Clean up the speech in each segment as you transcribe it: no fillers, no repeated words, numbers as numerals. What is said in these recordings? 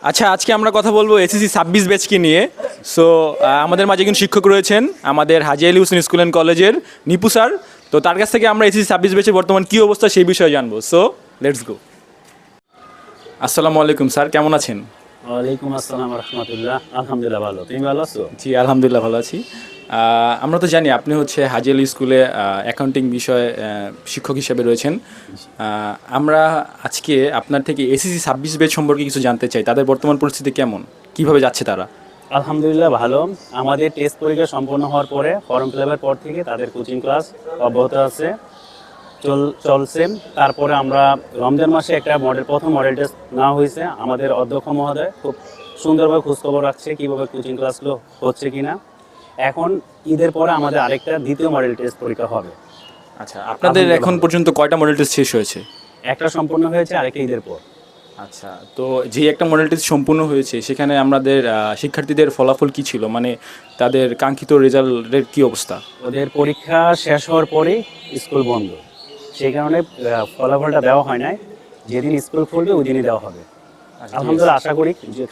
আচ্ছা, আজকে আমরা কথা বলবো এসএসসি 26 ব্যাচকে নিয়ে। সো আমাদের মাঝে একজন শিক্ষক রয়েছেন আমাদের হাজী আলী হোসেন স্কুল অ্যান্ড কলেজের নিপু স্যার। তো তার কাছ থেকে আমরা এসএসসি 26 ব্যাচের বর্তমান কী অবস্থা সেই বিষয়ে জানবো। So let's go. আসসালামু আলাইকুম স্যার, কেমন আছেন? ওয়ালাইকুম আসসালাম রহমতুল্লাহ। আলহামদুলিল্লাহ ভালো, তুমি ভালো আছো? জি আলহামদুলিল্লাহ ভালো আছি। আমরা তো জানি আপনি হচ্ছে হাজী আলী স্কুলে অ্যাকাউন্টিং বিষয়ে শিক্ষক হিসেবে রয়েছেন। আমরা আজকে আপনার থেকে এসএসসি 26 ব্যাচ সম্পর্কে কিছু জানতে চাই। তাদের বর্তমান পরিস্থিতি কেমন, কিভাবে যাচ্ছে তারা? আলহামদুলিল্লাহ ভালো। আমাদের টেস্ট পরীক্ষা সম্পন্ন হওয়ার পরে ফর্ম ফিল আপের পর থেকে তাদের কোচিং ক্লাস অব্যাহত আছে, চলছে। তারপরে আমরা রমজান মাসে একটা প্রথম মডেল টেস্ট নেওয়া হয়েছে। আমাদের অধ্যক্ষ মহোদয় খুব সুন্দরভাবে খোঁজখবর রাখছে কীভাবে কোচিং ক্লাসগুলো হচ্ছে কিনা। এখন ঈদের পরে আমাদের আরেকটা দ্বিতীয় মডেল টেস্ট পরীক্ষা হবে। আচ্ছা, আপনাদের এখন পর্যন্ত কয়টা মডেল টেস্ট শেষ হয়েছে? একটা সম্পন্ন হয়েছে, আরেকটা ঈদের পর। আচ্ছা, তো যে একটা মডেল টেস্ট সম্পূর্ণ হয়েছে সেখানে আমাদের শিক্ষার্থীদের ফলাফল কি ছিল, মানে তাদের কাঙ্ক্ষিত রেজাল্টের কি অবস্থা? ওদের পরীক্ষা শেষ হওয়ার পরেই স্কুল বন্ধ, সেই কারণে ফলাফলটা দেওয়া হয় নাই। যেদিন স্কুল খুলবে ওই দিনই দেওয়া হবে। আলহামদুলিল্লাহ আশা করি যে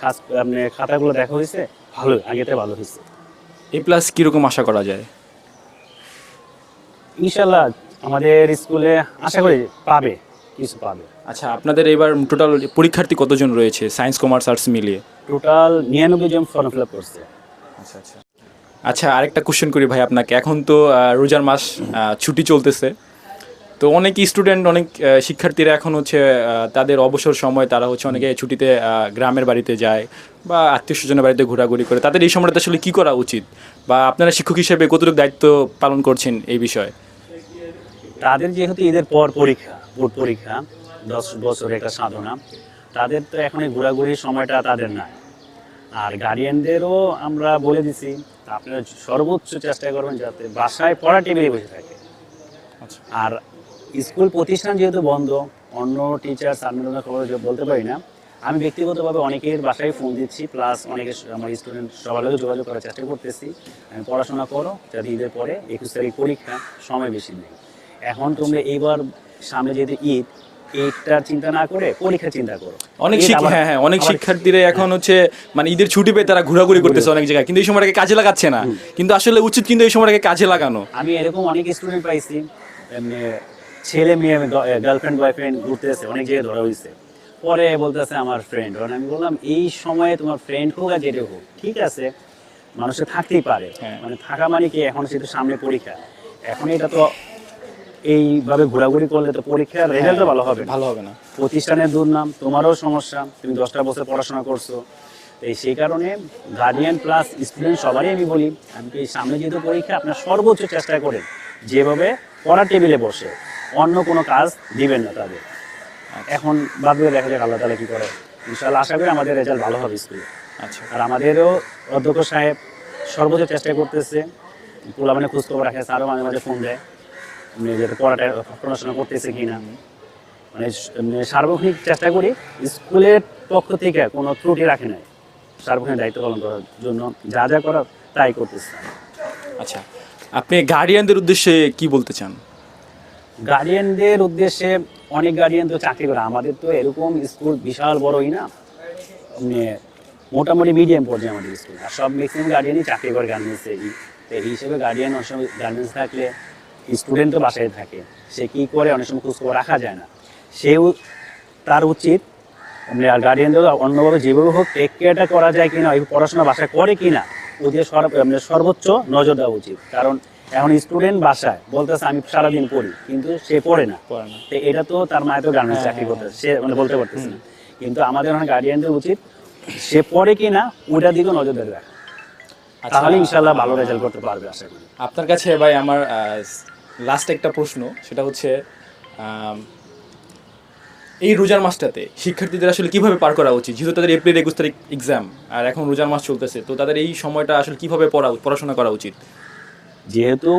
খাতাগুলো দেখা হয়েছে ভালো, আগেতে ভালো হয়েছে। এ প্লাস কীরকম আশা করা যায়? ইনশাল্লাহ আমাদের স্কুলে আশা করি পাবে, কিছু পাবে। আচ্ছা, আপনাদের এবার টোটাল পরীক্ষার্থী কতজন রয়েছে সায়েন্স কমার্স আর্টস মিলিয়ে? টোটাল 99 জন ফর্ম ফিল আপ করছে। আচ্ছা আচ্ছা আচ্ছা, আরেকটা কোশ্চেন করি ভাই আপনাকে। এখন তো রোজার মাস, ছুটি চলতেছে, তো অনেক স্টুডেন্ট, অনেক শিক্ষার্থীরা এখন হচ্ছে তাদের অবসর সময় তারা হচ্ছে অনেকে ছুটিতে গ্রামের বাড়িতে যায় বা আত্মীয় স্বজনের বাড়িতে ঘোরাঘুরি করে। তাদের এই সময়টা আসলে কী করা উচিত, বা আপনারা শিক্ষক হিসেবে কতটুকু দায়িত্ব পালন করছেন এই বিষয়ে? তাদের যেহেতু ঈদের পর পরীক্ষা, বোর্ড পরীক্ষা, 10 বছরের একটা সাধনা, তাদের তো এখন এই ঘোরাঘুরির সময়টা তাদের নাই। আর গার্ডিয়ানদেরও আমরা বলে দিছি আপনারা সর্বোচ্চ চেষ্টা করবেন যাতে বাসায় পড়া টেবিলে বসে থাকে। আর স্কুল প্রতিষ্ঠান যেহেতু বন্ধ, অন্য টিচার সাবমিটনের খবর বলতে পারি না। আমি ব্যক্তিগতভাবে অনেকের বাসায় ফোন দিচ্ছি, প্লাস অনেকে আমার স্টুডেন্ট সবার লোক যোগাযোগ করার চেষ্টা করতেছি। আমি পড়াশোনা করো, যাতে ঈদের পরে 21 তারিখ পরীক্ষা, সময় বেশি নেই। এখন তোমরা এইবার সামনে যেহেতু ঈদ, এইটার চিন্তা না করে পরীক্ষা চিন্তা করো। অনেক শিক্ষার্থীরা এখন হচ্ছে মানে ঈদের ছুটি পেয়ে তারা ঘোরাঘুরি করতেছে অনেক জায়গায়, কিন্তু এই সময়টাকে কাজে লাগাচ্ছে না। কিন্তু আসলে উচিত কিন্তু এই সময়টাকে কাজে লাগানো। আমি এরকম অনেক স্টুডেন্ট পাইছি, ছেলে মেয়ে গার্লফ্রেন্ড বয়ফ্রেন্ড ঘুরতেছে, অনেক জায়গায় ধরা হয়েছে। পরে বলতেছে আমার ফ্রেন্ড। আমি বললাম এই সময়ে তোমার ফ্রেন্ড হোক আর যেটা হোক, ঠিক আছে, মানুষের থাকতেই পারে, মানে থাকা মানে কি, এখন সেটা সামনে পরীক্ষা। এখন এটা তো এইভাবে ঘোরাঘুরি করলে তো পরীক্ষার রেজাল্টও ভালো হবে না। প্রতিষ্ঠানের দুর্নাম, তোমারও সমস্যা, তুমি 10টা বছর পড়াশোনা করছো। এই সেই কারণে গার্ডিয়ান প্লাস স্টুডেন্ট সবারই আমি বলি, আমি এই সামনে যেহেতু পরীক্ষা, আপনার সর্বোচ্চ চেষ্টা করেন যেভাবে পড়ার টেবিলে বসে অন্য কোনো কাজ দিবেন না তাদের। এখন ভাববে দেখা যাক আল্লাহ তাআলা কি করে। ইনশাআল্লাহ আশা করি আমাদের রেজাল্ট ভালো হবে স্কুলে। আচ্ছা, আর আমাদেরও অধ্যক্ষ সাহেব সর্বোচ্চ চেষ্টা করতেছে, পোলাপানের খোঁজখবর রাখে, স্যারও মাঝে মাঝে ফোন দেয় যাতে পড়াশোনা করতেছে কিনা। মানে সার্বক্ষণিক চেষ্টা করি, স্কুলের পক্ষ থেকে কোনো ত্রুটি রাখে নাই, সার্বক্ষণিক দায়িত্ব পালন করার জন্য যা যা করার তাই করতেছে। আচ্ছা, আপনি গার্ডিয়ানদের উদ্দেশ্যে কি বলতে চান? গার্ডিয়ানদের উদ্দেশ্যে, অনেক গার্ডিয়ান তো চাকরি করে, আমাদের তো এরকম স্কুল বিশাল বড়ই না, মোটামুটি মিডিয়াম পর্যায়ে আমাদের স্কুল। আর সব ম্যাক্সিমাম গার্ডিয়ানই চাকরি করে গার্মেন্টসে। তো এই হিসেবে গার্ডিয়ান অনেক সময় গার্মেন্টস থাকলে স্টুডেন্ট তো বাসায় থাকে, সে কী করে অনেক সময় খোঁজখবর রাখা যায় না। সেও তার উচিত আর গার্ডিয়ানদের অন্যভাবে যেভাবে হোক টেক কেয়ারটা করা যায় কিনা, ওই পড়াশোনা বাসায় করে কিনা, ওদের সর্বোচ্চ নজর দেওয়া উচিত। কারণ এখন স্টুডেন্ট বাসায় বলতেছে আমি সারাদিন পড়ি, কিন্তু সে পড়ে না। তো এটা তো তার মায়ের তো গার্মেন্টস চাকরি করতেছে, সে বলতে পারতেছে না। কিন্তু আমাদের অনেক গার্ডিয়ানদের উচিত সে পড়ে কিনা ওইটার দিকেও নজর দিয়ে রাখা, তাহলে ইনশাল্লাহ ভালো রেজাল্ট করতে পারবে আশা করি। আপনার কাছে ভাই আমার লাস্ট একটা প্রশ্ন, সেটা হচ্ছে এই রোজার মাসটাতে শিক্ষার্থীদের আসলে কিভাবে পার করা উচিত? যেহেতু তাদের এপ্রিল 21 তারিখ এক্সাম, আর এখন রোজার মাস চলতেছে, তো তাদের এই সময়টা আসলে কিভাবে পড়াশোনা করা উচিত? যেহেতু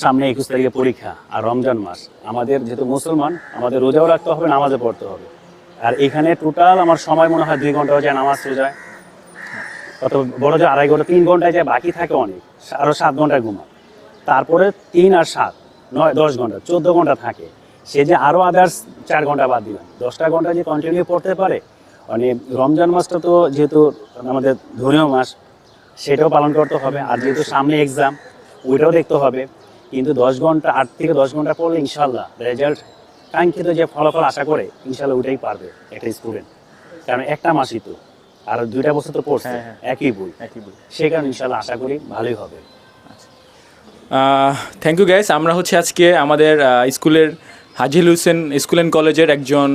সামনে 21 তারিখে পরীক্ষা আর রমজান মাস, আমাদের যেহেতু মুসলমান, আমাদের রোজাও রাখতে হবে, নামাজও পড়তে হবে। আর এখানে টোটাল আমার সময় মনে হয় 2 ঘন্টা হয়ে যায় নামাজ রোজায়, কত বড় যে 2.5 ঘন্টা 3 ঘন্টায় যায়, বাকি থাকে অনেক, আরও 7 ঘন্টায় ঘুমা। তারপরে 3 আর 7 9 10 ঘন্টা, 14 ঘন্টা থাকে। সে যে আরও আদার্স 4 ঘন্টা বাদ দিলাম, 10টা ঘন্টা যে কন্টিনিউ পড়তে পারে, মানে রমজান মাসটা তো যেহেতু আমাদের ধর্মীয় মাস, সেটাও পালন করতে হবে, আর যেহেতু সামনে এক্সাম ওইটাও দেখতে হবে। কিন্তু 10 ঘন্টা 8 থেকে 10 ঘন্টা পড়লে ইনশাল্লাহ রেজাল্ট কাঙ্ক্ষিত যে ফলাফল আশা করে ইনশাল্লাহ ওইটাই পারবে একটা স্টুডেন্ট। কারণ একটা মাসই তো, আর 2টা বছর তো পড়ছে হ্যাঁ। একই বই, একই বই। সেই কারণে ইনশাল্লাহ আশা করি ভালোই হবে। Thank you guys. আমরা হচ্ছে আজকে আমাদের স্কুলের হাজিল হোসেন স্কুল অ্যান্ড কলেজের একজন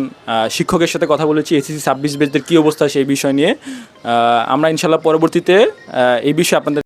শিক্ষকের সাথে কথা বলেছি এসএসসি 26 ব্যাচদের কী অবস্থা সেই বিষয় নিয়ে। আমরা ইনশাল্লাহ পরবর্তীতে এই বিষয়ে আপনাদের